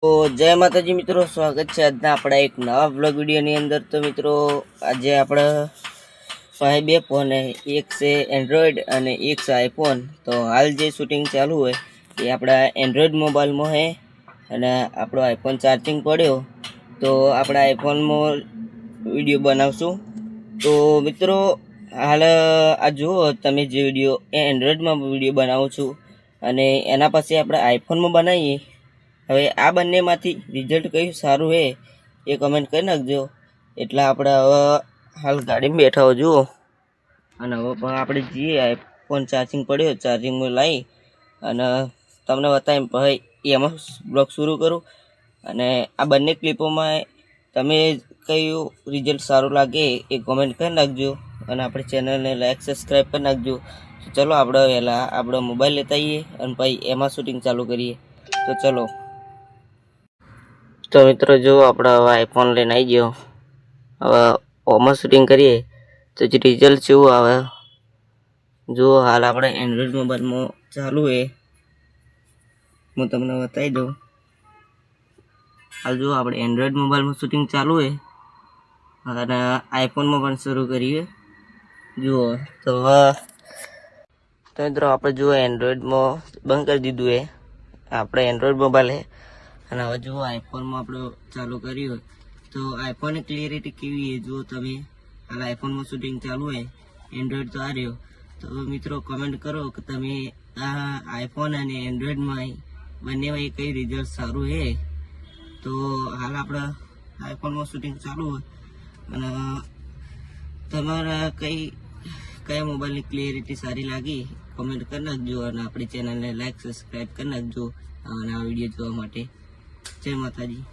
તો જય માતાજી મિત્રો, સ્વાગત છે આજના આપણા એક નવા વ્લોગ વિડીયોની અંદર। તો મિત્રો આજે આપણા પાસે બે ફોન છે, એક છે એન્ડ્રોઈડ અને એક છે આઈફોન। તો હાલ જે શૂટિંગ ચાલુ હોય એ આપણા એન્ડ્રોઈડ મોબાઈલમાં છે અને આપણો આઈફોન ચાર્જિંગ પડ્યો તો આપણા આઈફોનમાં વિડીયો બનાવશું। તો મિત્રો હાલ આ જુઓ તમે જે વિડીયો એ એન્ડ્રોઈડમાં વિડીયો બનાવું છું અને એના પછી આપણે આઈફોનમાં બનાવીએ। હવે આ બંનેમાંથી રિઝલ્ટ કયું સારું છે એ કમેન્ટ કરી નાખજો। એટલે આપણે હવે હાલ ગાડીમાં બેઠા હો જુઓ અને હવે પણ આપણે જઈએ આઈફોન ચાર્જિંગ પડ્યો ચાર્જિંગમાં લાવી અને તમને બતાવી ભાઈ એમાં બ્લોગ શરૂ કરું અને આ બંને ક્લિપોમાં તમે કયું રિઝલ્ટ સારું લાગે એ કોમેન્ટ કરી નાખજો અને આપણી ચેનલને લાઈક સબસ્ક્રાઈબ કરી નાખજો। તો ચલો આપણે વહેલા આપણો મોબાઈલ લેતા આવીએ અને પછી એમાં શૂટિંગ ચાલુ કરીએ। તો ચલો। તો મિત્રો જો આપણે હવે આઈફોન લઈને આવી ગયો, હવે ઓમાં શૂટિંગ કરીએ તો જે રિઝલ્ટ જેવું આવે જુઓ। હાલ આપણે એન્ડ્રોઈડ મોબાઈલમાં ચાલુ છે, હું તમને બતાવી દઉં। હાલ જુઓ આપણે એન્ડ્રોઈડ મોબાઈલમાં શૂટિંગ ચાલુ છે અને આઈફોનમાં પણ શરૂ કરીએ જુઓ। તો મિત્રો આપણે જુઓ એન્ડ્રોઈડમાં બંધ કરી દીધું છે, આપણે એન્ડ્રોઈડ મોબાઈલ છે અને હવે જુઓ આઈફોનમાં આપણે ચાલુ કર્યું હોય તો આઈફોનની ક્લિયરિટી કેવી છે જુઓ તમે। હાલ આઈફોનમાં શૂટિંગ ચાલુ હોય, એન્ડ્રોઈડ તો આ રહ્યો। તો મિત્રો કમેન્ટ કરો કે તમે આ આઈફોન અને એન્ડ્રોઈડમાં બંનેમાં કઈ રિઝલ્ટ સારું છે। તો હાલ આપણે આઈફોનમાં શૂટિંગ ચાલુ હોય અને તમારા કયા મોબાઈલની ક્લિયરિટી સારી લાગી કમેન્ટ કરી નાખજો અને આપણી ચેનલને લાઈક સબસ્ક્રાઈબ કરી નાખજો અને આ વિડીયો જોવા માટે। જય માતાજી।